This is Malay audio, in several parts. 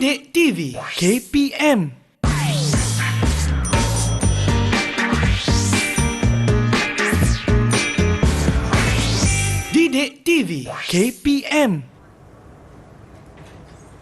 Didik TV KPM. Didik TV KPM.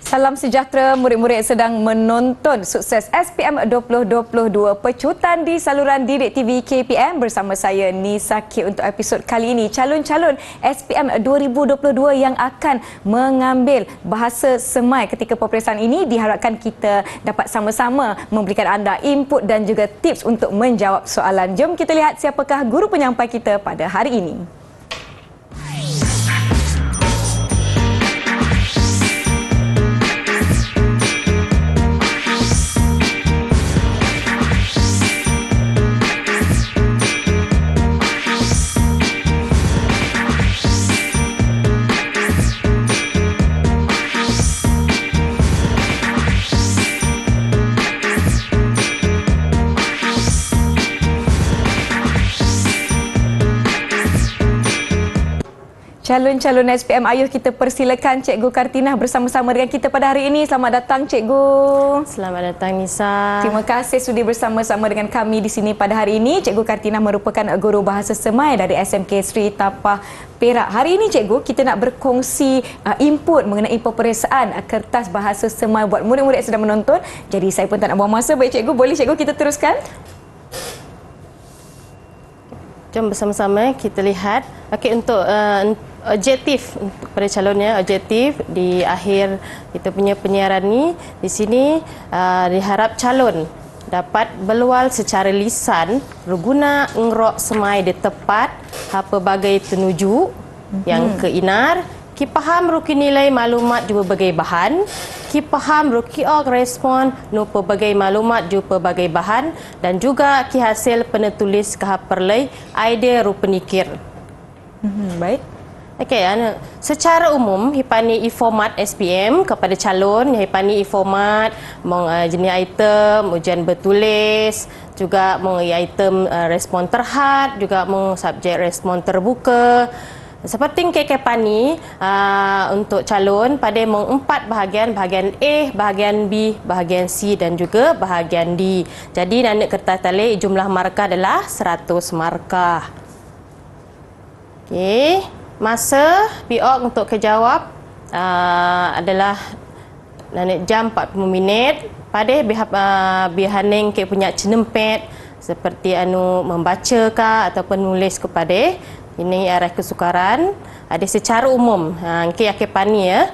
Salam sejahtera murid-murid sedang menonton sukses SPM 2022 pecutan di saluran Didik TV KPM bersama saya Nisa K. Untuk episod kali ini, calon-calon SPM 2022 yang akan mengambil bahasa semai ketika peperiksaan ini diharapkan kita dapat sama-sama memberikan anda input dan juga tips untuk menjawab soalan. Jom kita lihat siapakah guru penyampai kita pada hari ini. Calon-calon SPM, ayuh kita persilakan Cikgu Kartinah bersama-sama dengan kita pada hari ini. Selamat datang Cikgu. Selamat datang Nisa. Terima kasih sudi bersama-sama dengan kami di sini pada hari ini. Cikgu Kartinah merupakan guru bahasa semai dari SMK Sri Tapah Perak. Hari ini Cikgu, kita nak berkongsi input mengenai peperiksaan kertas bahasa semai buat murid-murid yang sedang menonton. Jadi saya pun tak nak buang masa. Baik Cikgu, boleh Cikgu kita teruskan? Jom bersama-sama kita lihat. Okey, untuk objektif pada calonnya, objektif di akhir kita punya penyiaran ni, di sini diharap calon dapat berlual secara lisan berguna engrok semai di tepat pelbagai penuju yang keinar, ki faham ruki nilai maklumat juga berbagai bahan, ki faham ruki respon nu pelbagai maklumat juga pelbagai bahan, dan juga ki hasil penulis perlai idea ru penikir. Baik. Okey, secara umum hipani e-format SPM kepada calon hipani e-format jenis item ujian bertulis, juga item respon terhad, juga subjek respon terbuka. Seperti kekepani untuk calon pada empat bahagian, bahagian A, bahagian B, bahagian C dan juga bahagian D. Jadi nak kertas talik jumlah markah adalah 100 markah. Okey. Masa PO untuk kejawab adalah jam 40 minit. Pada bihaning ke punya cenempet seperti membaca kah ataupun nulis kepada ini arah kesukaran. Ada secara umum. Ke pani ya.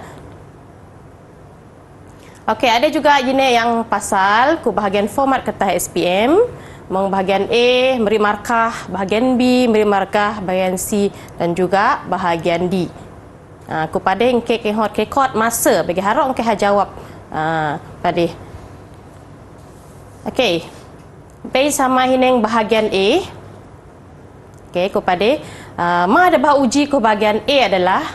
Okey, ada juga jenis yang pasal ke bahagian format kertas SPM. Bahagian A beri markah, bahagian B beri markah, bahagian C dan juga bahagian D. Kepada engke kekot masa bagi harap engke jawab tadi. Okey. Baik sama hineng bahagian A. Okey, kepada ada bah uji ke bahagian A adalah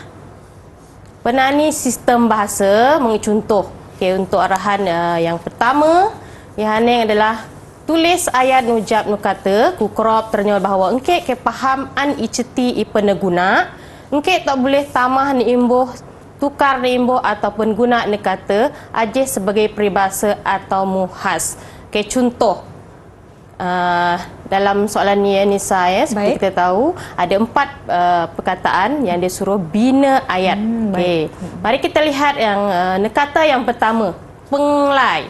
penani sistem bahasa mencontoh. Okey, untuk arahan yang pertama, yang adalah tulis ayat nujab nukata ku crop ternyol bahawa engke ke faham an iceti peneguna, engke tak boleh tamah ni imbuh, tukar ni imbuh ataupun guna ni kata ajih sebagai peribahasa atau muhas. Okey, contoh dalam soalan ni Nisa seperti kita tahu ada 4 perkataan yang dia suruh bina ayat. Okey, mari kita lihat yang nekata yang pertama, penglai.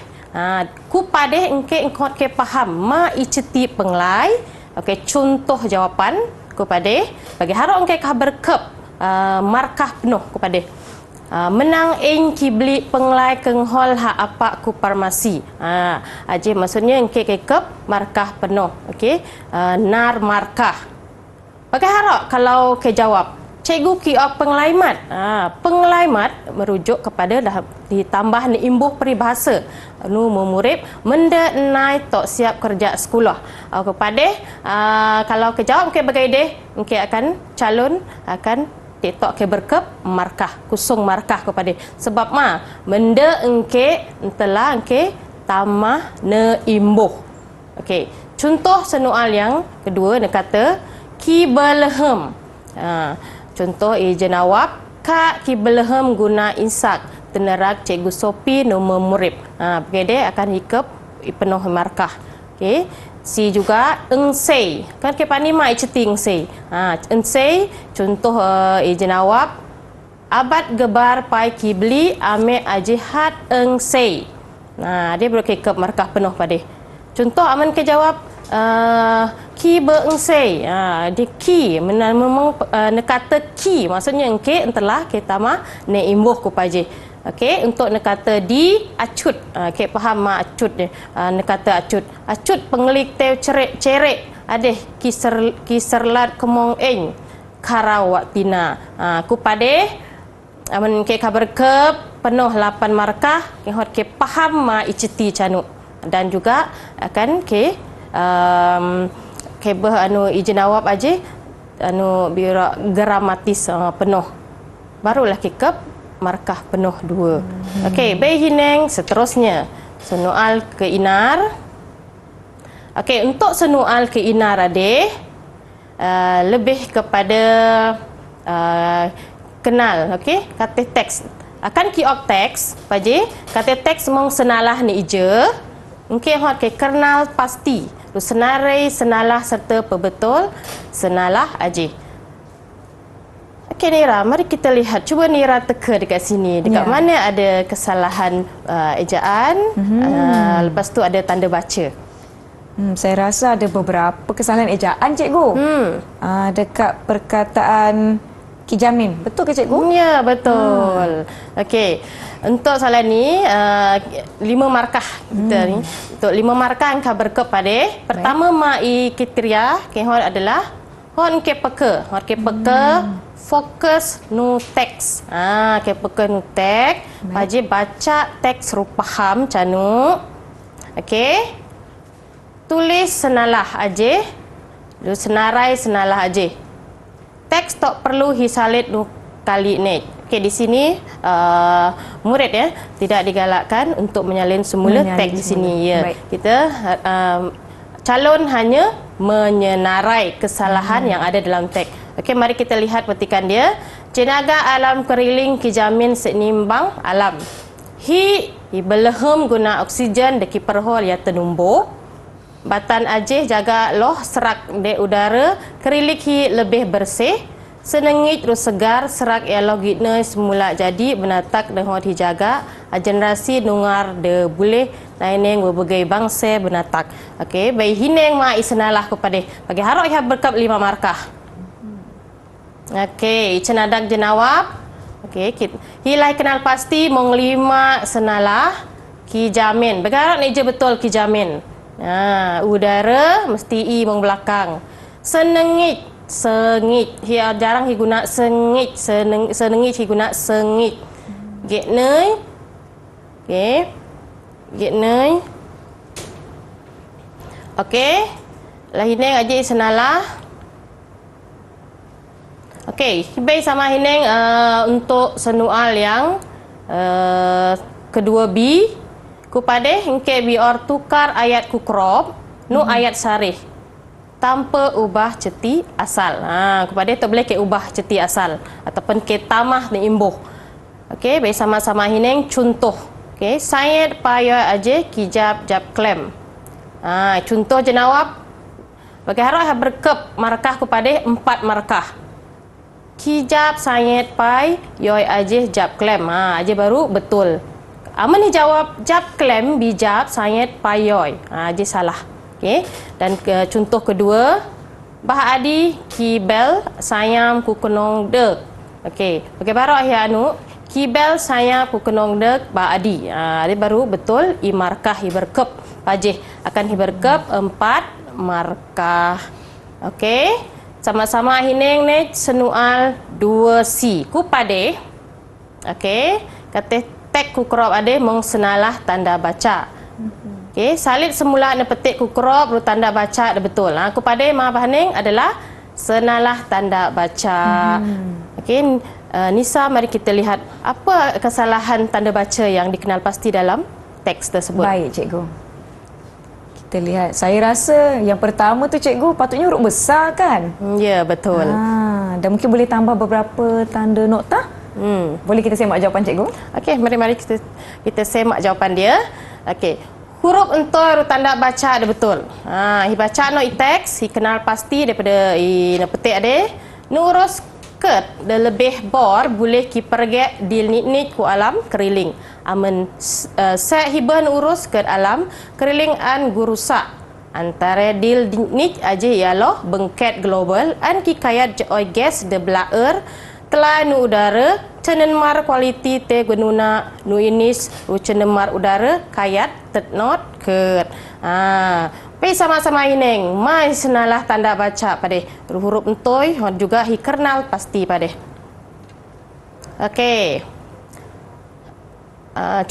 Ku padeh engkot ke faham ma iceti penglai. Okey, contoh jawapan ku padeh bagi harap engke kah berkep markah penuh ku padeh. Menang eng kibli penglai kenghol ha apa ku farmasi. Aje maksudnya engke kep markah penuh. Okey, nar markah. Bagi harap kalau ke jawab Cikgu ki penglaimat. Penglaimat merujuk kepada ditambah ni imbuh peribahasa. Memurip menda nai tok siap kerja sekolah. Kepada kalau kejawab ke bagai deh, engke akan calon akan TikTok ke berkep markah, kusung markah kepada. Sebab menda engke telah engke tambah ne imbuh. Okey, contoh soal yang kedua dia kata ki belehem. Contoh jenawab Kak ki belaham guna insak. Tenerak Cikgu Sophie nombor murid. Begede akan ikut penuh markah. Okey. C juga Eng Sei. Kan ke pani mai ceti Eng Sei. Eng Sei contoh jawab abad gebar pai kibli ame ajihat Eng Sei. Dia boleh ke markah penuh pada. Contoh aman ke jawab ki be Eng Sei. Dia ki memang kata ki maksudnya engke entelah kita mah ne imbuh ku paje. Okey, untuk nekata di acut. Okey, faham mak acut ni. Nekata acut. Acut pengelik teu cerek adeh kiserlat kemong eng karawak tina. Ku pade aman ke kabar ke penuh 8 markah ke hot ke faham mak iceti canu. Dan juga akan ke beh izin jawab aje bira gramatis penuh. Barulah ke markah penuh 2. Okey, bayi hineng seterusnya. Soal ke inar. Okey, untuk soal ke inar ade lebih kepada kenal, okey, kata teks. Akan kiok teks, paje, kata teks mong senalah ni ije. Okey, hot ke kenal pasti. Senarai, senalah serta pebetul senalah aje. Okey Nira, mari kita lihat. Cuba Nira teka dekat sini. Dekat mana ada kesalahan ejaan. Lepas tu ada tanda baca. Saya rasa ada beberapa kesalahan ejaan, Cikgu. Dekat perkataan Kijamin. Betul ke, Cikgu? Ya, betul. Okey. Untuk soalan ni, 5 markah kita ni. Untuk 5 markah yang kabar kepada. Pertama, mai kriteria kehon adalah hon ke peka. Hon ke peka. Fokus nu teks. Ke peka nu teks. Paji baca teks rupaham canu. Okey. Tulis senalah aje. Lu senarai senalah aje. Teks tak perlu hisalit nu kali ni. Okey, di sini murid ya tidak digalakkan untuk menyalin semula teks di sini ya. Kita calon hanya menyenarai kesalahan yang ada dalam teks. Okey, mari kita lihat petikan dia. Jenaga alam keriling Kijamin senimbang alam. Hi belehem guna oksigen deki perhol ya tenumbo. Batan ajih jaga loh serak de udara kerilik hi lebih bersih. Senengit ru segar serak ya logitne semula jadi benatak dengan dijaga generasi nungar de boleh laineng berbagai bangsa benatak. Okey, bayi hineng ma isnalah kepada bagi harok ya berkap 5 markah. Okey, cenadak jenawab. Okey, hilai kenal pasti mong 5 senalah Kijamin. Bergarap ni je betul Kijamin. Udara mesti i mong belakang. Senengit, sengit. Hia jarang hi guna sengit, senengit hi guna sengit. Get nei. Okey. Get nei. Okey. Lah hineng aja senalah. Okey, hibai sama hineng untuk senual yang kedua B. Kupade hingke bior tukar ayat kukrop nu ayat sarih tanpa ubah ceti asal. Kupade tak boleh ke ubah ceti asal ataupun ke tamah ni imbuh. Okey, baik sama-sama hineng contoh. Okey, sayat paya aje kijab jab klem. Contoh jenawab bagi harap berkep markah kepada 4 markah. Kijab sayat pai yoi aje jab klem. Aje baru betul. Aman ni jawab jab klem bijab sayat payoi. Aje salah. Okey. Dan contoh kedua, bah adi kibel sayam ku kenong dek. Okey. Bagi baru ya anu kibel sayam ku kenong dek bah adi. Dia baru betul i markah hi berkep. Pajih akan hi berkep 4 markah. Okey. Sama-sama hineng ni senual 2C. Ku pade. Okey. Kata tek ku crop ade mong senalah tanda baca. Okey, salit semula na petik ku crop ru tanda baca dah betul. Ku pade ma bahaning adalah senalah tanda baca. Okey, Nisa mari kita lihat apa kesalahan tanda baca yang dikenal pasti dalam teks tersebut. Baik, Cikgu. Kita lihat. Saya rasa yang pertama tu, Cikgu, patutnya huruf besar kan? Ya, betul. Dan mungkin boleh tambah beberapa tanda nokta? Boleh kita semak jawapan cikgu? Okey, mari kita semak jawapan dia. Okey. Huruf entoi huruf tanda baca ada betul. Hi baca no i teks, hi kenal pasti daripada i na petik ade. Nu urus ket de lebih bor boleh ki pergi dil nit ku alam keriling. Amen se hibah nu urus ket alam keriling an gurusak. Antara dil nit aja ialah bengket global an ki kayat oi gas de blaer telah nu udara cenemar kualiti te gununa nu inis cenemar udara kayat tetnot ket. Pi sama-sama ineng mai senalah tanda baca pada huruf entoi juga hi kernal pasti pada. Okey.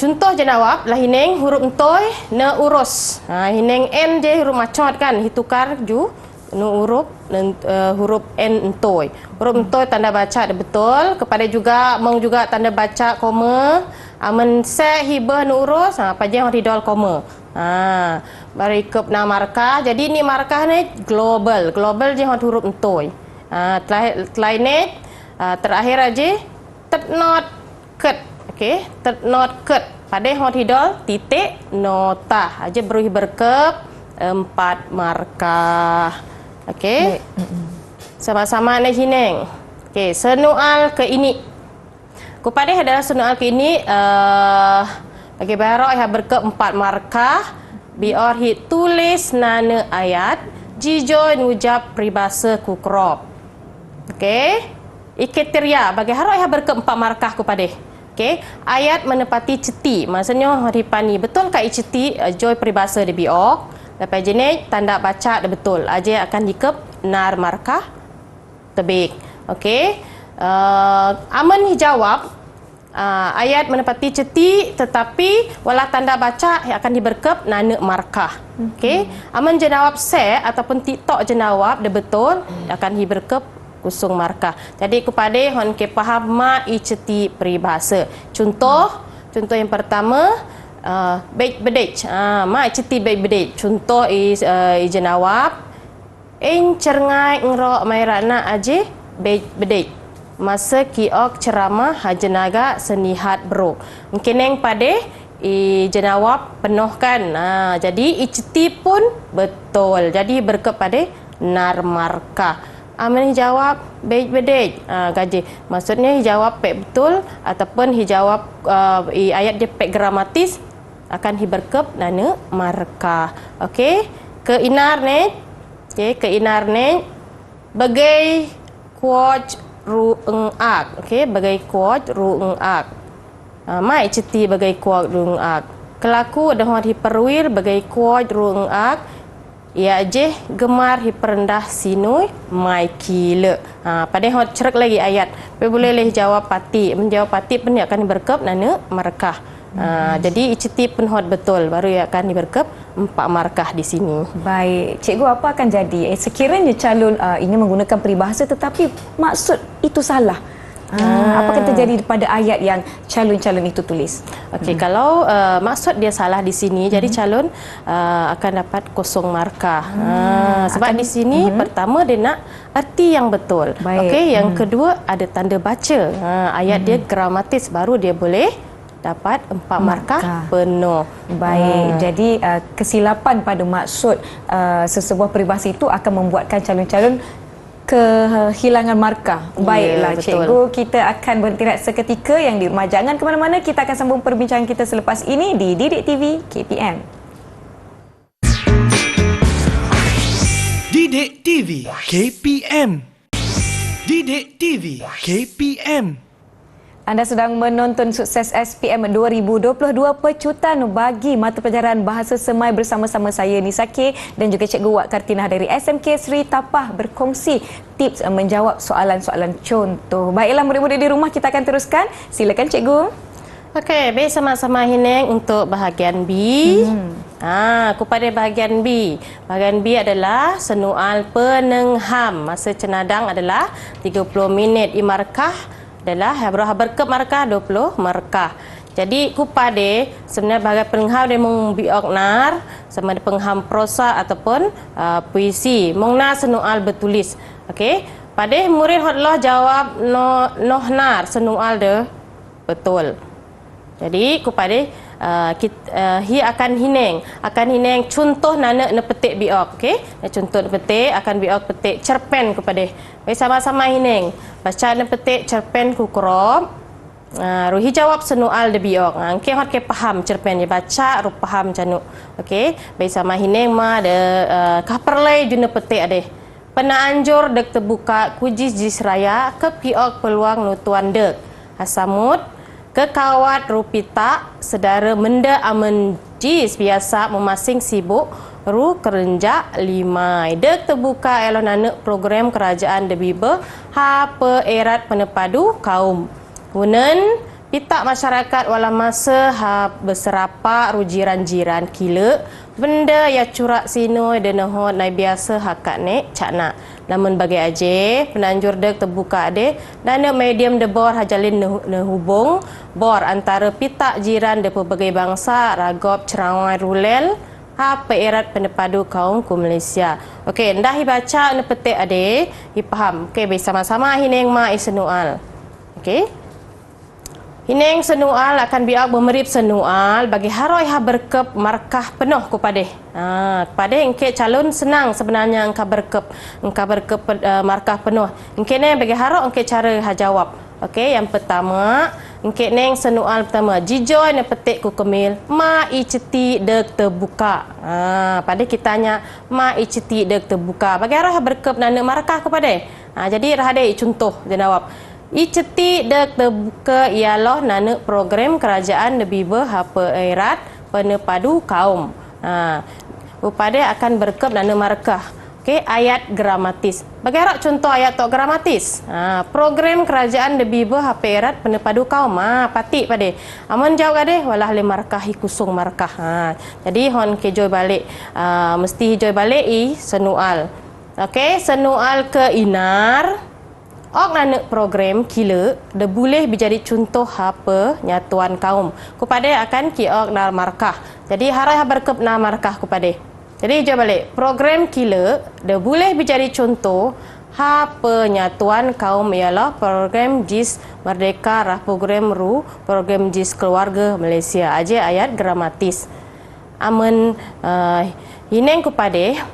Contoh jawab lah hineng huruf entoi ne urus. Hineng n je huruf macot kan hitukar ju nu huruf n entoi. Huruf entoi tanda baca ada betul. Kepada juga mong juga tanda baca koma. Amen se hibah nu urus apa je hang ridol koma. Berikut na markah. Jadi ni markah ni global. Global je hang huruf entoi. Terakhir ni terakhir aja tetnot ket. Okey, tetnot ket. Pada hang ridol titik nota. Aja beri berkep 4 markah. Okey. Sama-sama ni hineng. Okey, soal ke ini. Kepada adalah soal ke ini bagi barok yang berkep 4 markah. Biar hit tulis nana ayat jijoin ucap peribahasa ku crop. Okey. Kriteria bagi harok yang berkep 4 markah kepada. Okey, ayat menepati ceti. Maksudnya hari pani betul ke ceti joy peribahasa di biok. Lepas jenis tanda baca dah betul. Aja akan dikep nar markah tebik. Okey. Aman jawab ayat menepati ceti tetapi wala tanda baca akan diberkep nana markah. Okey. Aman jawab se ataupun tiktok jawab dah betul akan diberkep kusung markah. Jadi kepada hon ke faham ma i ceti peribahasa. Contoh yang pertama baik bedej. Ma ceti baik bedej. Contoh jawab en cerngai ngrok mai rana aje baik bedej. Masa kiok ceramah hajenaga senihat bro. Mungkin yang pada jawab penuhkan. Jadi ceti pun betul. Jadi berkepada nar markah. Amin jawab baik bedej gaji. Maksudnya jawab pek betul ataupun jawab ayat dia pek gramatis akan berkep nana markah. Okey. Ke inarnet. Okey, ke inarnet bagai quote ruengak. Okey, bagai quote ruengak. Mai ceti bagai quote ruengak. Kelaku dah diperwir bagai quote ruengak. Ia je gemar hiperendah sinui mai kila. Pada hot cerak lagi ayat. Boleh jawab pati. Menjawab pati pun dia akan berkep nana markah. Jadi iceti pun hot betul baru ia akan diberkep 4 markah di sini. Baik, cikgu apa akan jadi sekiranya calon ingin menggunakan peribahasa tetapi maksud itu salah? Apa akan terjadi pada ayat yang calon-calon itu tulis? Okey, kalau maksud dia salah di sini, jadi calon akan dapat kosong markah. Sebab di sini pertama dia nak arti yang betul. Okey, yang kedua ada tanda baca. Ayat dia gramatis baru dia boleh dapat 4 markah penuh. Baik, jadi kesilapan pada maksud sesebuah peribahasa itu akan membuatkan calon-calon kehilangan markah. Baiklah, betul. cikgu, kita akan berhenti seketika yang di rumah. Jangan ke mana-mana, kita akan sambung perbincangan kita selepas ini di Didik TV KPM. Didik TV KPM. Didik TV KPM. Anda sedang menonton Sukses SPM 2022 Pecutan bagi mata pelajaran Bahasa Semai bersama-sama saya Nisa K dan juga Cikgu Wak Kartinah dari SMK Seri Tapah berkongsi tips menjawab soalan-soalan contoh. Baiklah murid-murid di rumah, kita akan teruskan. Silakan Cikgu. Okey, baik sama-sama Hineng untuk bahagian B. Kepada bahagian B. Bahagian B adalah soal penengham. Masa cenadang adalah 30 minit. Markah adalah berkep markah 20 markah. Jadi kepada sebenarnya bahagian pengham dia membiok nar sama ada pengham prosa ataupun puisi. Mengna soal bertulis. Okey. Pada murid hotlah jawab nohnar senual de betul. Jadi kepada hi akan hineng contoh nana ne petik biok, okey. Contoh ne petik akan biok petik cerpen kepada. Baik sama-sama hineng. Baca ne petik cerpen ku krop. Ruhi jawab senual de biok. Okey hot ke faham cerpen dia baca ru faham canuk. Okey. Baik sama hineng ma de kaperlai juna petik ade. Pena anjur dek terbuka kujis jis raya ke biok peluang nutuan dek. Hasamut kekawat rupita sedara menda amen jis biasa memasing sibuk ru kerenjak limai dek terbuka elon anak program kerajaan debibe hapa erat penepadu kaum gunen pitak masyarakat wala masa ha berserapa ru jiran-jiran kila benda ya curak sino dan hot nai biasa hakak nek cakna namun bagi aje penanjur dek terbuka ade dan medium de bor hajalin ne hubung bor antara pitak jiran de pelbagai bangsa ragop cerawai rulel ha peerat penepadu kaum ku Malaysia. Okey ndah hi baca ne petik ade hi faham. Okey bersama-sama hineng ma isnual. Okey. Hineng senual akan biak bermerip senual bagi haroi ha berkep markah penuh kepada. Kepada engke calon senang sebenarnya engka berkep markah penuh. Engke ne bagi haroi engke cara ha jawab. Okey, yang pertama engke neng senual pertama jijoy ne petik ku kemil ma i ceti dek terbuka. Pada kitanya ma i ceti dek terbuka. Bagi haroi ha berkep nana markah kepada. Jadi rahade contoh dia jawab. Iceti dek terbuka ialah nana program kerajaan lebih berhapa erat penepadu kaum. Pada akan berkep nana markah. Okey, ayat gramatis. Bagaimana contoh ayat tok gramatis? Program kerajaan lebih berhapa erat penepadu kaum. Patik pada. Aman jawab ade walah le markah hi kusung markah. Jadi hon ke joy balik mesti joy balik i senual. Okey, senual ke inar. Ok nana program kila de boleh menjadi contoh apa nyatuan kaum kepada akan kiok nar markah. Jadi harai berkep na markah kepada. Jadi jawab balik program kila de boleh menjadi contoh apa nyatuan kaum ialah program JIS Merdeka rah program JIS Keluarga Malaysia. Aja ayat gramatis. Amen hineng kepada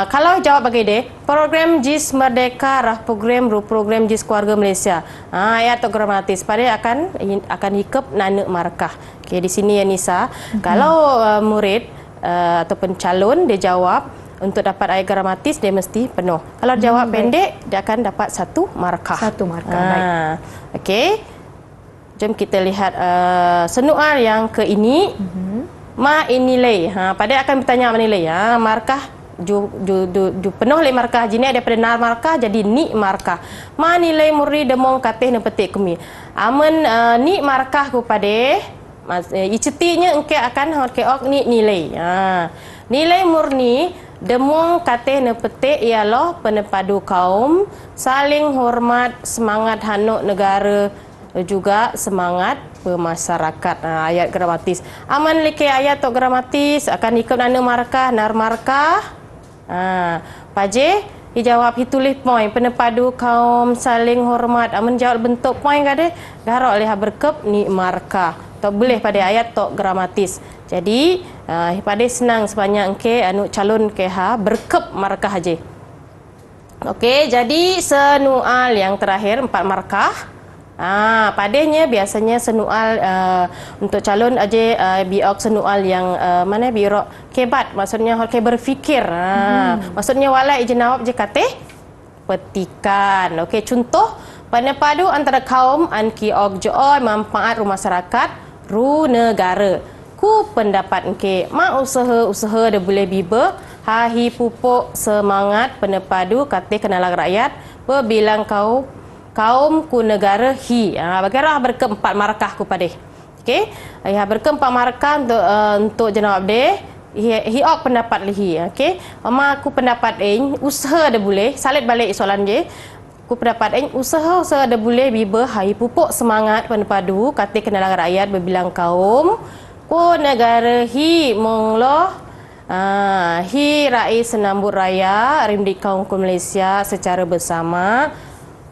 kalau jawab bagi dia, program JIS Merdeka rah program JIS Keluarga Malaysia. Ayat atau gramatis pada akan hikap nana markah. Okey di sini ya Nisa. Kalau murid ataupun calon dia jawab untuk dapat ayat gramatis dia mesti penuh. Kalau jawab pendek dia akan dapat satu markah. Satu markah. Baik. Okey. Jom kita lihat senual yang ke ini. Ma nilai. Pada akan bertanya nilai. Markah penuh le markah jini ada pada nar markah jadi ni markah ma nilai murid demong katih ne petik kemi amen ni markah kepada icetinya engke akan hot keok ni nilai nilai murni demong katih ne petik ialah penepadu kaum saling hormat semangat hanuk negara juga semangat bermasyarakat. Ayat gramatis aman like ayat tok gramatis akan ikut nana markah nar markah. Paje dijawab tulis poin penepadu kaum saling hormat. Amun jawab bentuk poin kade garok liha berkep ni markah. Tak boleh pada ayat tok gramatis. Jadi pada senang sebanyak engke anu calon ke berkep markah aje. Okey, jadi senual yang terakhir 4 markah. Padanya biasanya senual untuk calon aja biok senual yang mana biok kebat maksudnya hol ke berfikir. Maksudnya wala ijnawab je kate petikan. Okey contoh penepadu antara kaum an kiok joy manfaat rumah masyarakat ru negara. Ku pendapat engke ma usaha dia boleh biba hahi pupuk semangat penepadu kate kenalan rakyat berbilang kaum ku negara hi. Bagaimana berke 4 markah ku pada. Okey. Ya berke 4 markah untuk jawab dia. Hiok pendapat lihi. Okey. Ma aku pendapat usaha dia boleh salit balik soalan je. Ku pendapat usaha dia boleh biba hai pupuk semangat penepadu kata kenalan rakyat berbilang kaum ku negara hi monglo Hi rai senambut raya Rimdik Kaungku Malaysia secara bersama.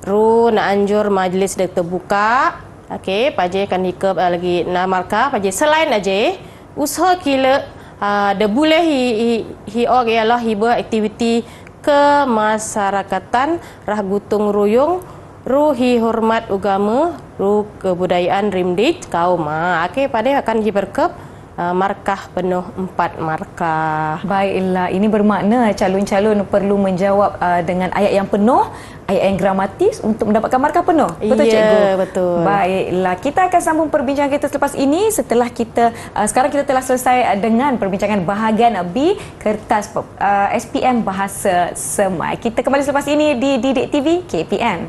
Ru nak anjur majlis dah terbuka. Okey, paje akan hikap lagi nak markah paje selain aja usaha kila dah boleh hi ialah hibah aktiviti kemasyarakatan rah gutung ruyung ruhi hormat agama ru kebudayaan Rimdik kaum. Okey, pada akan hiberkep markah penuh 4 markah. Baiklah, ini bermakna calon-calon perlu menjawab dengan ayat yang penuh, ayat yang gramatis untuk mendapatkan markah penuh. Betul, Cikgu? Ya, betul. Baiklah, kita akan sambung perbincangan kita selepas ini setelah kita sekarang kita telah selesai dengan perbincangan bahagian B kertas SPM Bahasa Semai. Kita kembali selepas ini di Didik TV KPM.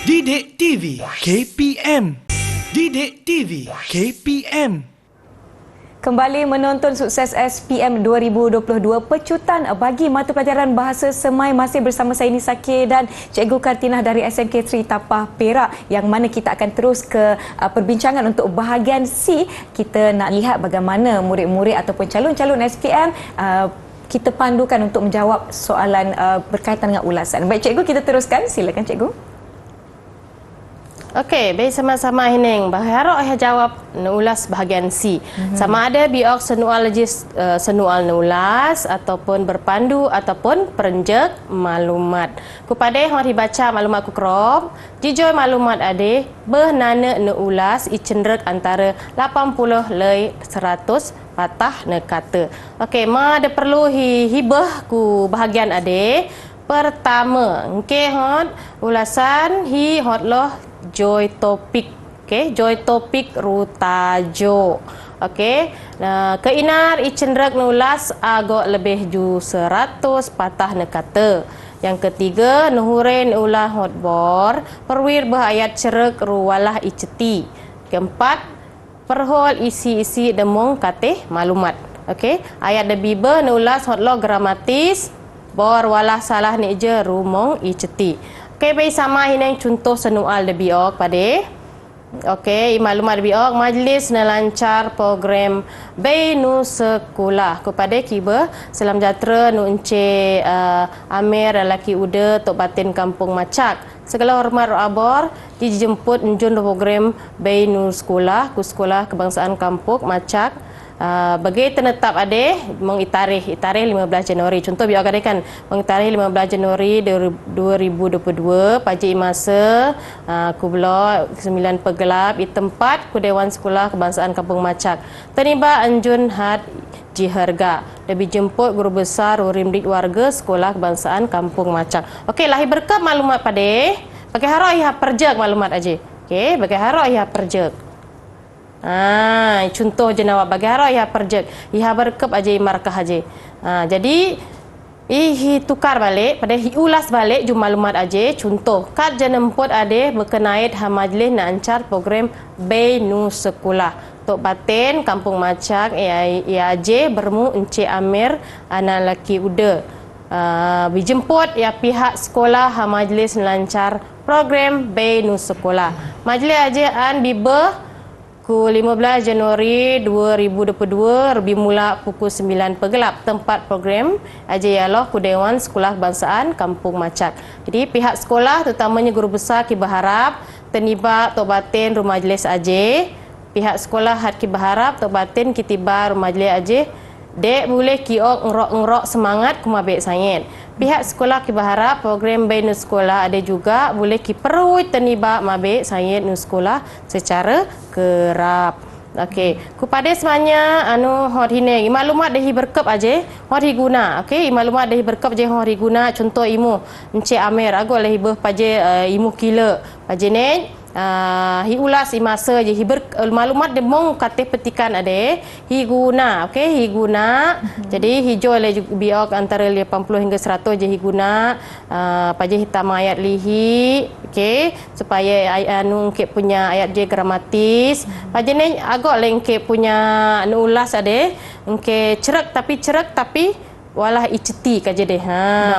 Didik TV KPM. Didik TV KPM. Kembali menonton sukses SPM 2022 pecutan bagi mata pelajaran Bahasa Semai masih bersama saya Nisa K dan Cikgu Kartinah dari SMK 3 Tapah Perak, yang mana kita akan terus ke perbincangan untuk bahagian C. Kita nak lihat bagaimana murid-murid ataupun calon-calon SPM kita pandukan untuk menjawab soalan berkaitan dengan ulasan. Baik Cikgu, kita teruskan. Silakan Cikgu. Okey, baik sama-sama Hining. Berharap ayah jawab ulas bahagian C. Sama ada biok senual nulas ataupun berpandu ataupun perenjak maklumat. Kepada yang dibaca maklumat kukrop, jijoi maklumat ade behnana ulas icendrek antara 80 lei 100 patah ne kata. Okey, ma ada perlu hibah ku bahagian ade. Pertama, okey hot ulasan hot loh joy topik. Okey, joy topik rutajo. Okey, keinar icendrak nulas agak lebih ju 100 patah ne kata. Yang ketiga, nuhuren ulah hotbor perwir ayat cerek ruwalah iceti. Keempat, perhol isi-isi demong kateh maklumat. Okey, ayat debiba nulas hotlo gramatis bor walah salah ni je rumong iceti. Okey, baik sama ini yang contoh senual de biok pada. Okey, maklumat biok majlis nelancar program Bainu Sekolah kepada kiba Selam Jatera nu ence Amir lelaki uda tok batin kampung Macak. Segala hormat abor dijemput enjun program Bainu Sekolah ku sekolah kebangsaan kampung Macak. Bagi tenetap ade mengitarikh 15 Januari. Contoh biar ada kan mengitarikh 15 Januari 2022 pagi masa kublo 9 pegelap di tempat ku Dewan Sekolah Kebangsaan Kampung Macak. Teniba anjun had jiharga lebih jemput guru besar Rimdik warga Sekolah Kebangsaan Kampung Macak. Okey, lahir berkap maklumat pada bagi harap ia perjak maklumat aja. Okey, bagi harap ia perjak. Contoh je nawab bagi harap ia perjek. Ia berkep aja markah aja. Jadi tukar balik pada ulas balik jumlah maklumat aja. Contoh kad jenemput ade berkenait ha majlis nak ancar program Bainu Sekolah. Tok Batin Kampung Macak ia aja bermu Encik Amir anak lelaki uda. Dijemput ya pihak sekolah ha majlis melancar program Bainu Sekolah. Majlis aja an biba ku 15 Januari 2022 lebih mula pukul 9 pegelap. Tempat program aja ialah ku Dewan Sekolah Kebangsaan Kampung Macak. Jadi pihak sekolah terutamanya guru besar ki berharap teniba tok batin rumah majlis aja. Pihak sekolah had ki berharap tok batin ki tiba rumah majlis aja. Dek boleh kiok ngerok-ngerok semangat ku mabek sayet. Pihak sekolah ki berharap program Bainu Sekolah ada juga boleh ki perlu teniba mabek sayet nu sekolah secara kerap. Okey, kepada semuanya hot hine maklumat dah berkep aja hot guna. Okey, maklumat dah berkep je hot guna. Contoh imu Encik Amir agak leh beh paje imu kila paje ne ulas masa je maklumat demong kata petikan ada guna. Okey, guna. Jadi hijau le biok antara 80 hingga 100 je guna paje hitam ayat lihi. Okey, supaya anu ke punya ayat je gramatis. Paje ni agak lengke punya anu ulas ada engke cerak tapi walah iceti kaje deh.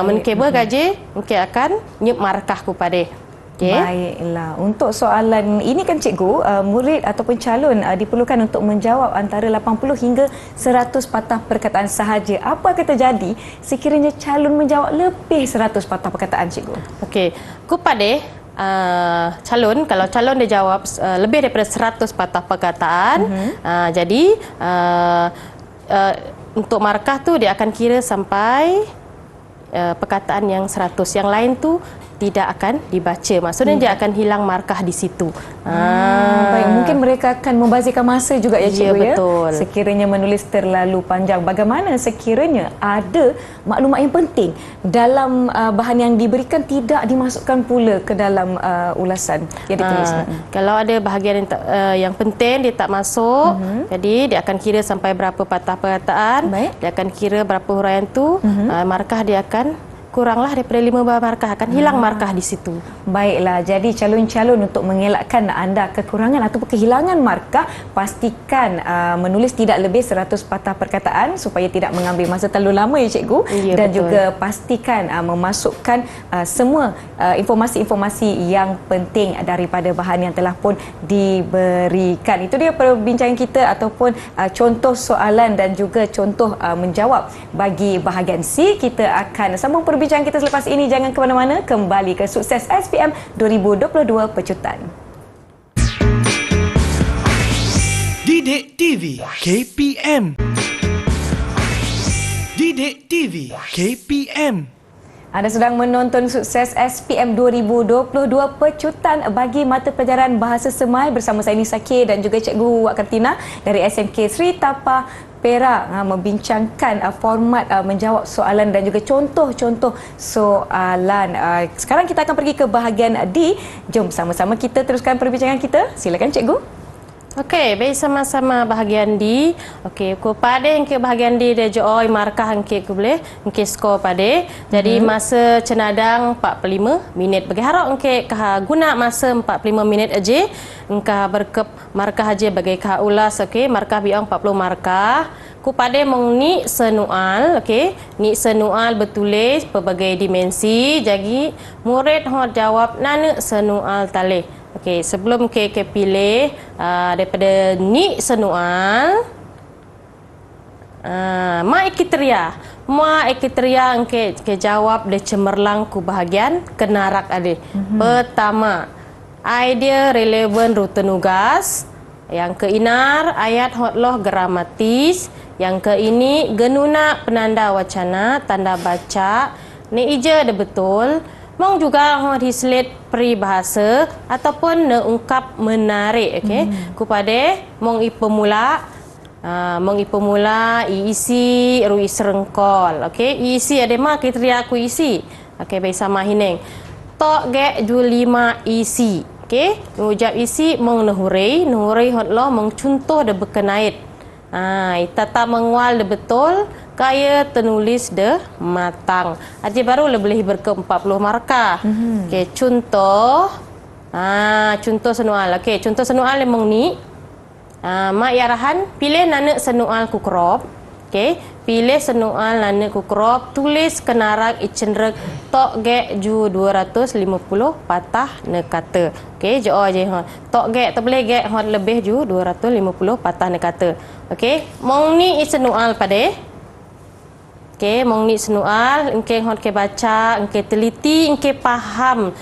Men ke gaje engke akan nyep markah ku pade. Okay. Baiklah. Untuk soalan ini kan cikgu, murid ataupun calon diperlukan untuk menjawab antara 80 hingga 100 patah perkataan sahaja. Apa akan terjadi sekiranya calon menjawab lebih 100 patah perkataan, cikgu? Okey, kepada calon, kalau calon dia jawab lebih daripada 100 patah perkataan, jadi untuk markah tu dia akan kira sampai perkataan yang 100. Yang lain tu tidak akan dibaca. Maksudnya dia akan hilang markah di situ. Baik, mungkin mereka akan membazirkan masa juga ya, cikgu, ya. Betul. Sekiranya menulis terlalu panjang. Bagaimana sekiranya ada maklumat yang penting dalam bahan yang diberikan tidak dimasukkan pula ke dalam ulasan yang ditulis? Kalau ada bahagian yang penting dia tak masuk, jadi dia akan kira sampai berapa patah perkataan. Baik. Dia akan kira berapa huraian tu, markah dia akan kuranglah daripada 5 markah, akan hilang markah di situ. Baiklah, jadi calon-calon untuk mengelakkan anda kekurangan ataupun kehilangan markah, pastikan menulis tidak lebih 100 patah perkataan supaya tidak mengambil masa terlalu lama ya, cikgu. Ya, dan betul. juga pastikan memasukkan semua informasi-informasi yang penting daripada bahan yang telah pun diberikan. Itu dia perbincangan kita ataupun contoh soalan dan juga contoh menjawab bagi bahagian C. Kita akan sambung perbincangan kita selepas ini. Jangan ke mana-mana, kembali ke Sukses SPM 2022 Pecutan. Didik TV KPM. Didik TV KPM. Anda sedang menonton Sukses SPM 2022 Pecutan bagi mata pelajaran Bahasa Semai bersama saya Nisa K dan juga Cikgu Wak Kartina dari SMK Sri Tapa Perak, membincangkan format menjawab soalan dan juga contoh-contoh soalan. Sekarang kita akan pergi ke bahagian D. Jom sama-sama kita teruskan perbincangan kita. Silakan, cikgu. Okey, baik, sama-sama bahagian D. Okey, kepada yang ke bahagian D dia joy markah angke ke boleh, angke skor pada. Jadi masa cenadang 45 minit. Bagi harap angke guna masa 45 minit aja. Engkau berkep markah aja bagi kah ulas, okey, markah biang 40 markah. Kepada mengni senual, okey, ni senual bertulis pelbagai dimensi. Jadi murid hot jawab nana senual talih. Okey, sebelum ke pilih daripada ni senual, ma ekiteria ke jawab de cemerlang ku bahagian kenarak ade. Pertama, idea relevan rute nugas. Yang keinar, ayat hotloh gramatis. Yang keini, genuna penanda wacana, tanda baca. Ni ija de betul. Mong juga hislet peribahasa ataupun neungkap menarik, okey. Kepada mong pemula isi rui serengkol, okey. Isi ada mak kriteria aku isi. Okey, baik sama hineng. Tok ge ju 5 isi. Okey, mengucap isi mong nehurai hotlo mong contoh de berkenait. Tata mengual de betul, kaya tenulis de matang. Aja baru boleh berke 40 markah. Okey, contoh. Contoh senual. Okey, contoh senual lemong ni. Mak yarahan pilih nana senual ku crop. Okey, pilih senual nana ku crop, tulis kenarak icenrek tok ge ju 250 patah ne kata. Okey, jo aja tok ge tak boleh ge hot lebih ju 250 patah ne kata. Okey, mong ni senual pada. Okey, mong ni senual, engke hot ke baca, engke teliti, engke faham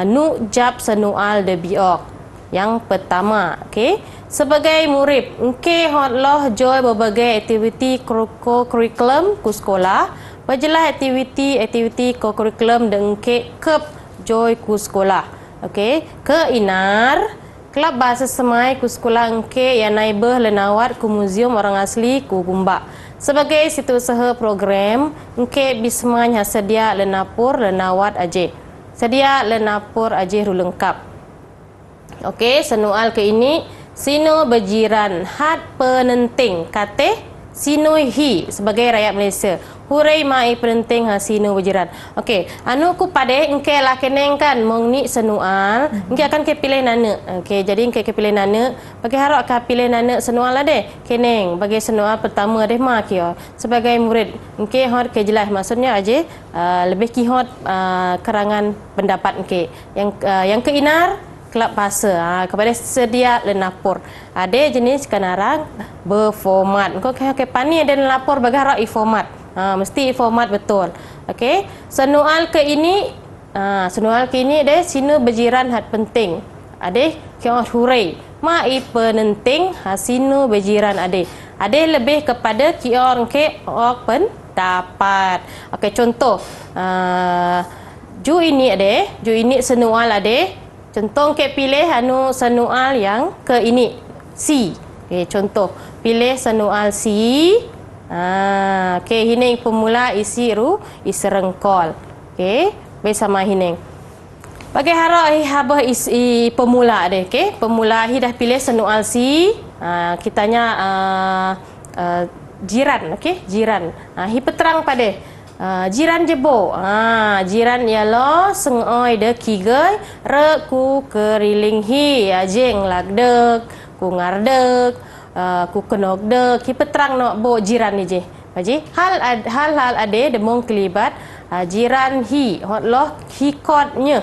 nu jab senual de biok. Yang pertama, okey, sebagai murid, engke hot loh joy berbagai aktiviti kurikulum ku sekolah. Berjelas aktiviti kurikulum dan engke kep joy ku sekolah. Okey, keinar Kelab Bahasa Semai ku sekolah engke yang naibah lenawat ku muzium orang asli ku Gumbak. Sebagai situusaha program, engke bismanya sedia lenapur lenawat aje. Sedia lenapur aje ru lengkap. Okey, senual ke ini sino berjiran had penenting kate sino hi sebagai rakyat Malaysia. Hurai mai penting hasino berjiran. Okey, anu ku pade engke lah keneng kan mong ni senual, engke akan ke pilih nana. Okey, jadi engke ke pilih nana, bagi harap ka pilih nana senual lah deh. Keneng bagi senual pertama deh mak kio. Sebagai murid, engke hot ke jelas maksudnya aja lebih kihot kerangan pendapat engke. Yang keinar kelab bahasa kepada sedia lenapor. Ada jenis kenarang berformat. Engkau ke pani ada lenapor bagi harap format. Mesti format betul. Okey. Senual ke ini deh sino berjiran hat penting. Ade kio hurai. Mai penenting hasino berjiran ade. Ade lebih kepada kio ke ok pendapat. Okey, contoh ju ini senual ade. Contoh ke pilih anu senual yang ke ini C. Okey, contoh pilih senual C. Okey, hining pemula isi rengkol. Okey, bersama hining. Bagi harap habah isi pemula deh. Okey, pemula dah pilih senual C. Kitanya jiran, okey, jiran. Hi peterang pada jiran jebo. Jiran ialah sengoi de kigai re ku keriling hi ajeng lagdek ku ngardek ku kenok dek ki peterang nok bo jiran ni je. Baji hal ade demong kelibat jiran hi hotloh hi kodnya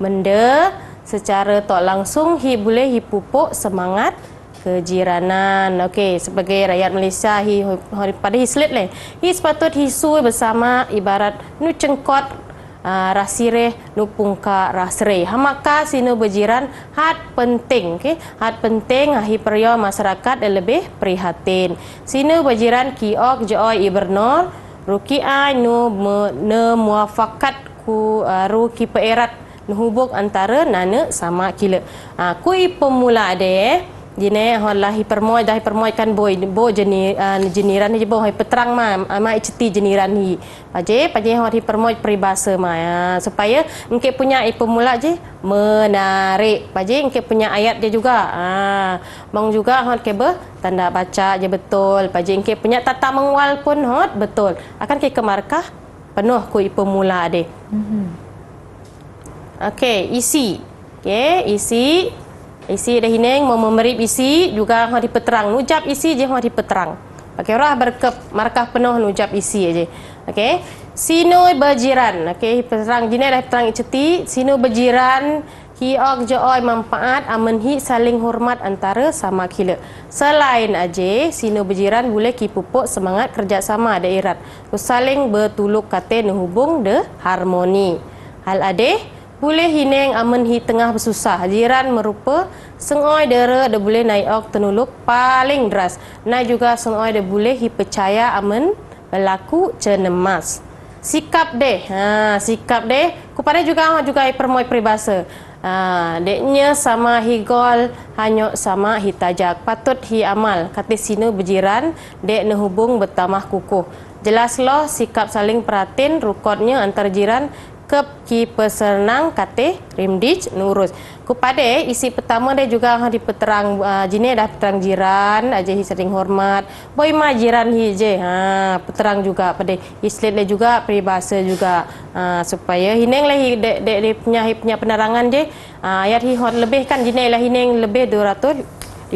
mende secara tak langsung hi boleh hi pupuk semangat kejiranan. Okey, sebagai rakyat Malaysia pada hislet leh. Hi sepatut hisui bersama ibarat nu cengkot rasire nu pungka rasre. Hamaka sino berjiran hat penting, okey. Hat penting hi peryo masyarakat lebih prihatin. Sino berjiran kiok joy ibernor ruki ai nu muafakat ku ruki peerat nu hubung antara nana sama kila. Kui pemula ade jine holahi permoy kan boy jeniran ni boy peterang ma ceti jeniran hi paje hot hi permoy peribahasa supaya engke punya pemula je menarik paje engke punya ayat dia juga mong juga hot ke tanda baca je betul paje engke punya tata mengwal pun hot betul akan ke markah penuh ku pemula ade. Okey, isi. Okey, isi dah hining mau memerip isi juga hang dipeterang nujab isi je hang dipeterang. Okey, orang berkep markah penuh nujab isi aje. Okey. Sino berjiran. Okey, peterang jine dah peterang ceti, sino berjiran hiok joy manfaat amenhi saling hormat antara sama kila. Selain aje sino berjiran boleh ki pupuk semangat kerjasama daerah. Saling bertuluk kate hubung de harmoni. Hal ade boleh hining amen hi tengah bersusah. Jiran merupa sengoi dera de boleh naik ok tenuluk paling deras. Nai juga sengoi de boleh hi percaya amen berlaku cenemas. Sikap deh. Sikap deh. Kepada juga permoy peribahasa. Deknya sama higol hanyok sama hitajak. Patut hi amal. Kata sino berjiran dek nehubung bertamah kukuh. Jelas loh sikap saling perhatiin rukodnya antar jiran kep ki pesenang kate rimdij nurus. Kepada isi pertama dia juga di peterang jine dah peterang jiran aja hi sering hormat. Boy ma jiran hi je. Peterang juga pada islet dia juga peribahasa juga supaya hineng lah de punya penerangan je. Ayat hi hot lebih kan jine lah hineng lebih 250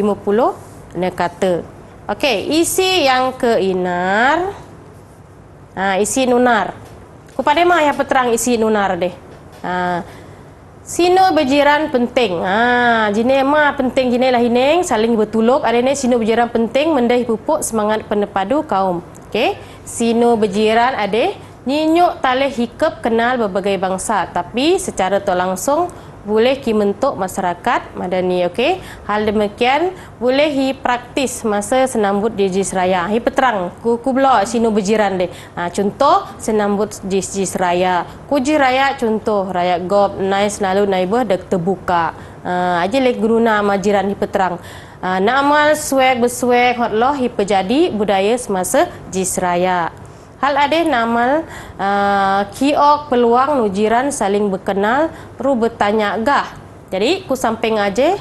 kata. Okey, isi yang keinar. Isi nunar. Kepada mah yang peterang isi nunar deh. Sino berjiran penting. Jine mah penting jine lah hineng saling bertuluk. Ada ni sino berjiran penting mendai pupuk semangat penepadu kaum. Okey. Sino berjiran ada nyinyuk taleh hikap kenal berbagai bangsa tapi secara tak langsung boleh ki bentuk masyarakat madani. Okey. Hal demikian boleh hi praktis masa senambut Jis Raya. Hi peterang ku blok sino berjiran deh. Contoh senambut Jis Raya. Kuji raya contoh raya gop nice lalu naibah dek terbuka. Aja lek guna majiran hi peterang. Naamal swag berswag hotloh hi pejadi budaya semasa Jis Raya. Hal ada namal kiok peluang nujiran saling berkenal ru bertanya gah. Jadi ku samping aja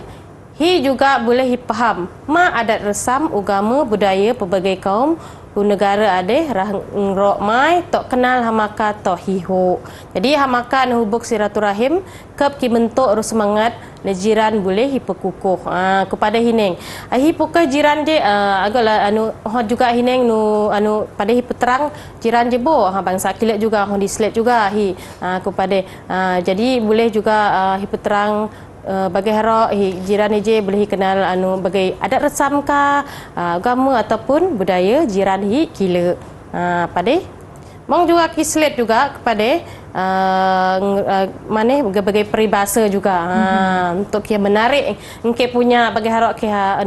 hi juga boleh hi faham ma adat resam agama budaya pelbagai kaum ku negara ade rah ngrok mai tok kenal hamaka tok hiho. Jadi hamaka na hubuk silaturahim kep ki bentuk ru semangat nejiran boleh hiperkukuh kepada hineng. Hipukah jiran je agaklah hot juga hineng nu pada hiperterang jiran je bo bangsa kilat juga hon dislet juga kepada jadi boleh juga hiperterang bagi hara jiran je boleh kenal bagi adat resam ka agama ataupun budaya jiran kila pada mong juga kislet juga kepada mana sebagai peribahasa juga untuk kia menarik engke punya bagi hara kia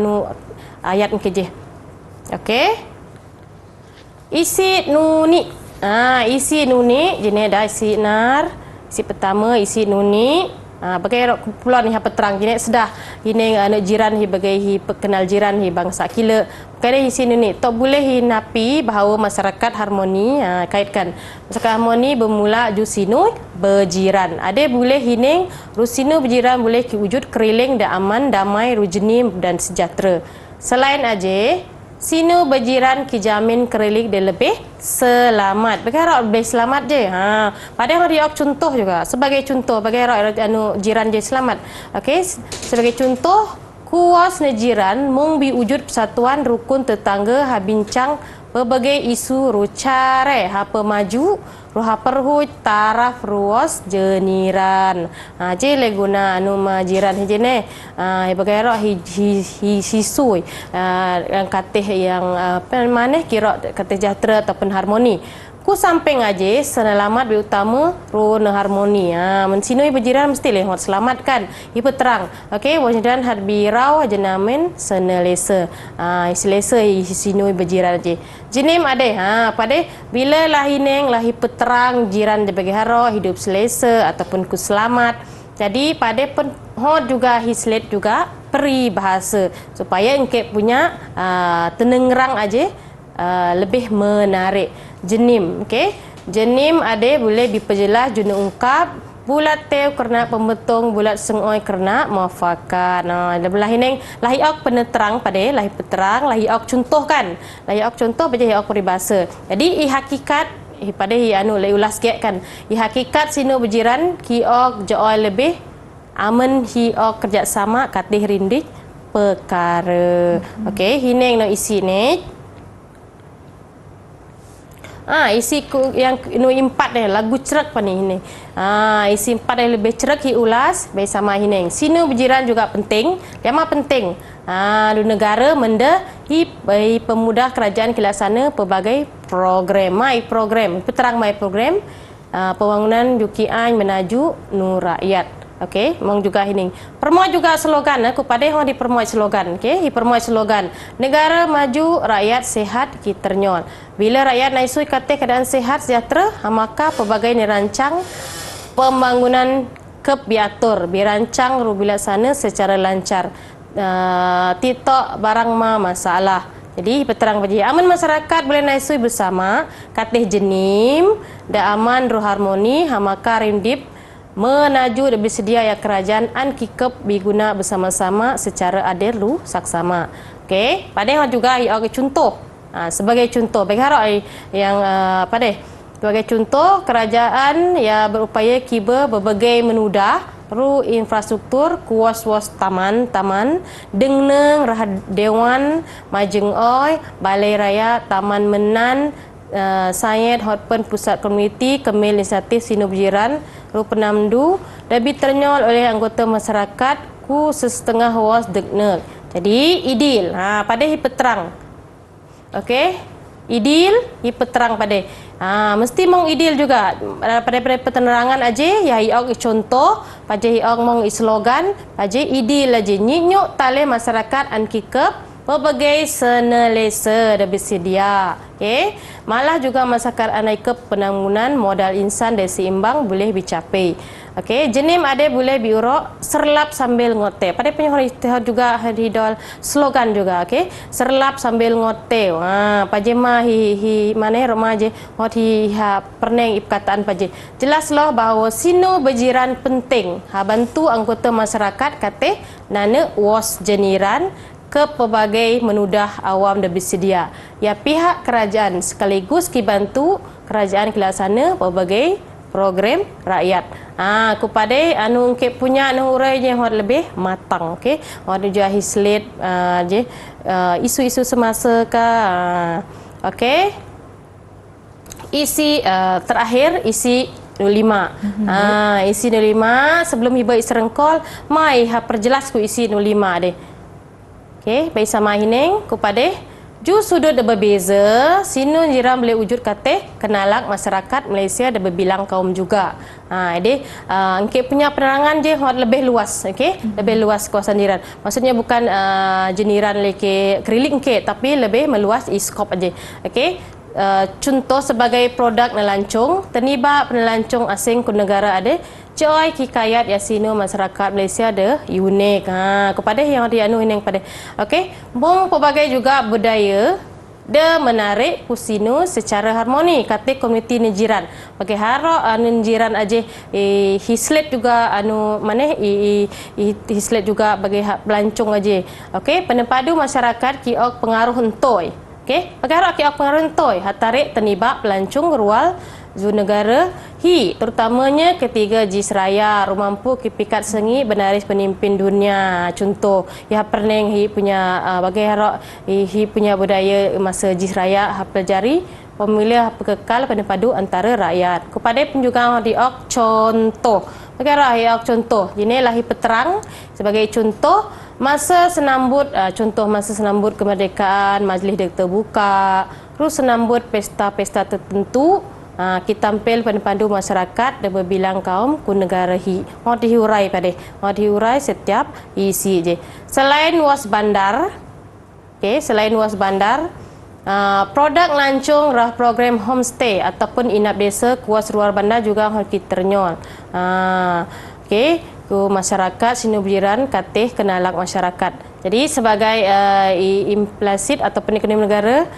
ayat engke je. Okey, isi nuni isi nuni jenis dah isi nar isi pertama isi nuni bagai kumpulan ni apa terang jenis sedah ini anak jiran hi bagai hi kenal jiran hi bangsa kila kerana di sini ni tak boleh napi bahawa masyarakat harmoni kaitkan masyarakat harmoni bermula jusino berjiran ada boleh hining rusino berjiran boleh wujud keriling dan aman damai rujeni dan sejahtera selain aja sino berjiran kijamin keriling dan lebih selamat. Bagi harap lebih selamat je. Padahal dia contoh juga. Sebagai contoh bagi harap jiran je selamat. Okey, sebagai contoh kuas nejiran mung biwujud persatuan rukun tetangga ha bincang berbagai isu rucare ha pemaju ruha perhu taraf ruas jeniran je le guna majiran hijene bagaira hi sisui yang katih yang mana kira katih sejahtera ataupun harmoni ku samping aja selamat lebih utama ru harmoni mensinui berjiran mesti leh selamat kan ibu terang okey wajidan harbi raw jenamen senelesa selesa sinui berjiran aja jenim ada pada bila lahineng lahi peterang jiran di bagi haro hidup selesa ataupun ku selamat jadi pada pun juga hislet juga peribahasa supaya engke punya tenengrang aja lebih menarik jenim okey jenim ada boleh diperjelas juna ungkap bulat tew kerana pembetong bulat sengoi kerana muafakat belah ini lahi ok peneterang pada lahi peterang lahi ok contoh kan lahi ok contoh baca lahi ok peribahasa jadi hakikat pada lai ulas get kan hakikat sino berjiran ki ok joy lebih aman hi ok kerjasama katih rindik perkara okey hineng no isi ni isi yang empat lagu cerak pa ni isi empat yang lebih cerak hi ulas baik sama hineng sino berjiran juga penting lama penting di negara menda hi bagi pemudah kerajaan kilasana pelbagai program peterang mai program pembangunan jukian menaju nu rakyat. Okey, mong juga ini. Permuat juga slogan aku pada hang dipermuat slogan, okey? Dipermuat slogan. Negara maju, rakyat sehat, kita ternyol. Bila rakyat naisui kata keadaan sehat sejahtera, maka pelbagai dirancang pembangunan biatur, dirancang bila sana secara lancar. Titok barang masalah. Jadi peterang bagi aman masyarakat boleh naisui bersama, katih jenim, da aman ruh harmoni, maka rindip menaju lebih sedia ya kerajaan an kikep diguna bersama-sama secara adil lu saksama. Okey, pada juga contoh sebagai contoh bagi harap yang pada sebagai contoh kerajaan ya berupaya kiba berbagai menudah ru infrastruktur kuas-was taman-taman dengneng dewan majeng oi balai raya taman menan Sayed Hotpen Pusat Komuniti Kemil Inisiatif Sino Berjiran Ru Penamdu lebih ternyol oleh anggota masyarakat ku setengah was deknek. Jadi idil pada hipeterang. Okey, idil hipeterang pada mesti mong idil juga pada penerangan aja ya hiok contoh pada hiok mong slogan pada idil aja nyinyuk tale masyarakat an kikep pelbagai senelesa dan bersedia. Okay. Malah juga masyarakat anai ke penangunan modal insan dan seimbang boleh dicapai. Okay. Jenim ada boleh biurok serlap sambil ngote. Pada penyuh juga hidol slogan juga. Okay. Serlap sambil ngote. Pajema mana remaja hot perneng perkataan paje. Jelaslah bahawa sino berjiran penting. Bantu anggota masyarakat kata nana was jeniran ke pelbagai menudah awam dan bersedia. Ya pihak kerajaan sekaligus dibantu kerajaan kelaksana pelbagai program rakyat. Kepada ke punya urai je lebih matang, okey. Juga hislet je isu-isu semasa ka. Okey. Isi terakhir isi 05. Isi 05 sebelum hiba isi rengkol, mai perjelas ku isi 05 deh. Okey, baik sama hineng kepada ju sudut berbeza, sino jiran boleh wujud kata kenalak masyarakat Malaysia dan berbilang kaum juga. Jadi engke punya penerangan je lebih luas, okey? Lebih luas kawasan jiran. Maksudnya bukan jeniran leke krilik engke, tapi lebih meluas skop aja. Okey? Contoh sebagai produk nelancung, terniba penelancung asing ke negara ada joy hikayat yasino masyarakat Malaysia ada unik kepada yang dianu ini pada okey bong pelbagai juga budaya de menarik kusino secara harmoni kata komuniti nejiran bagi harap nejiran aja hislet juga mana hislet juga bagi pelancong aja okey penempadu masyarakat kiok pengaruh entoi okey bagi harap kiok pengaruh entoi hatarik terniba pelancong rual zu negara terutamanya ketiga jis raya rumampu kipikat sengi benaris penimpin dunia contoh ya perneng punya bagi harap punya budaya masa jis raya pelajari pemilih kekal penempadu antara rakyat kepada pun juga diok contoh bagi harap contoh ini lahi peterang sebagai contoh masa senambut contoh masa senambut kemerdekaan majlis terbuka terus senambut pesta-pesta tertentu kita tampil penpandu masyarakat dan berbilang kaum ku negara mau diurai pada mau diurai setiap isi je selain was bandar selain was bandar produk lancung rah program homestay ataupun inap desa kuas luar bandar juga kita ternyol ku masyarakat sinu berjiran katih kenalak masyarakat. Jadi sebagai implicit ataupun ekonomi negara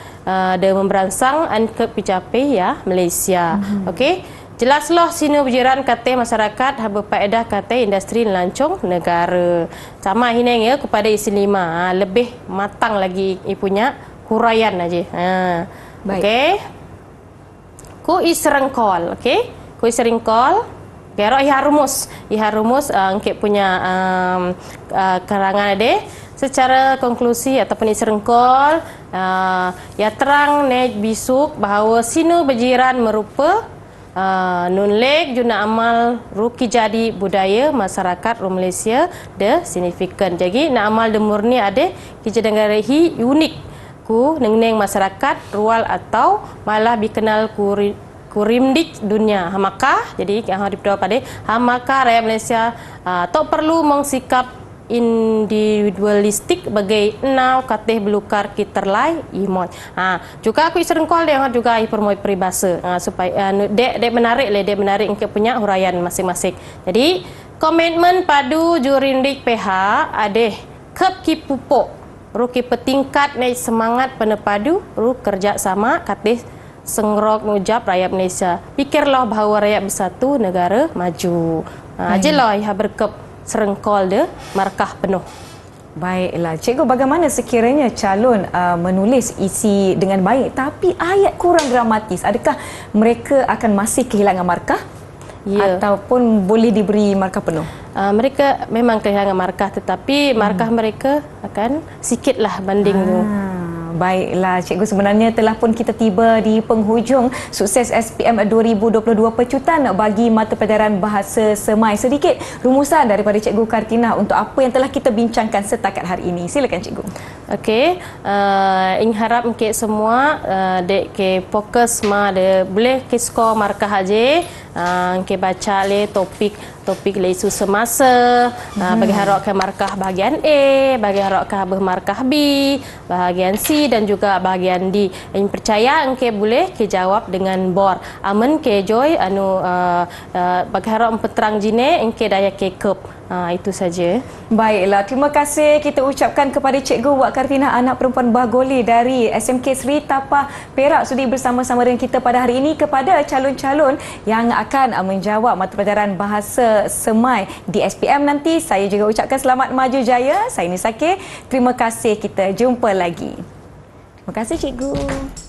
dia memberangsang ke picapai ya Malaysia. Okey. Jelaslah sinu berjiran katih masyarakat berfaedah katih industri lancung negara. Sama hineng ya kepada isi 5 lebih matang lagi punya huraian aja. Okey. Ku isrengkol, okey. Ku isrengkol Kero iharumus angke punya karangan ada secara konklusi ataupun serengkol ya terang nek bisuk bahawa sinu berjiran merupa nunlek juna amal ruki jadi budaya masyarakat Malaysia de signifikan jadi na amal de murni ada kijadangara unik ku neng masyarakat rual atau malah dikenal kurimdik dunia hamakah jadi yang harus diperdapat pada hamakah rakyat Malaysia tak perlu mengsikap individualistik bagai nau katih belukar kiterlai imon juga aku serengkol dia juga permoy peribahasa supaya dek menarik dek menarik engke punya huraian masing-masing jadi komitmen padu jurindik PH ada kep ki pupuk ruki petingkat naik semangat penepadu ru kerjasama katih sengrok nujab rakyat Malaysia. Pikirlah bahawa rakyat bersatu negara maju. Ajalah ya berkep serengkol de markah penuh. Baiklah, cikgu bagaimana sekiranya calon menulis isi dengan baik tapi ayat kurang dramatis? Adakah mereka akan masih kehilangan markah? Ataupun boleh diberi markah penuh? Mereka memang kehilangan markah tetapi markah mereka akan sikitlah banding tu. Baiklah, cikgu sebenarnya telah pun kita tiba di penghujung sukses SPM 2022 pecutan bagi mata pelajaran bahasa semai. Sedikit rumusan daripada Cikgu Kartina untuk apa yang telah kita bincangkan setakat hari ini. Silakan cikgu. Okey, harap ke semua dek ke fokus de boleh ke skor markah aja. Ke baca le topik le isu semasa bagi harap ke markah bahagian A, bagi harap ke markah B, bahagian C dan juga bahagian D. Yang percaya engke boleh ke jawab dengan bor. Amen ke joy bagi harap peterang jine engke daya ke kep. Itu saja. Baiklah, terima kasih kita ucapkan kepada Cikgu Wak Kartina anak perempuan Bahgoli dari SMK Seri Tapah Perak sudi bersama-sama dengan kita pada hari ini. Kepada calon-calon yang akan menjawab mata pelajaran bahasa semai di SPM nanti. Saya juga ucapkan selamat maju jaya. Saya Nisa K. Terima kasih, kita jumpa lagi. Terima kasih cikgu.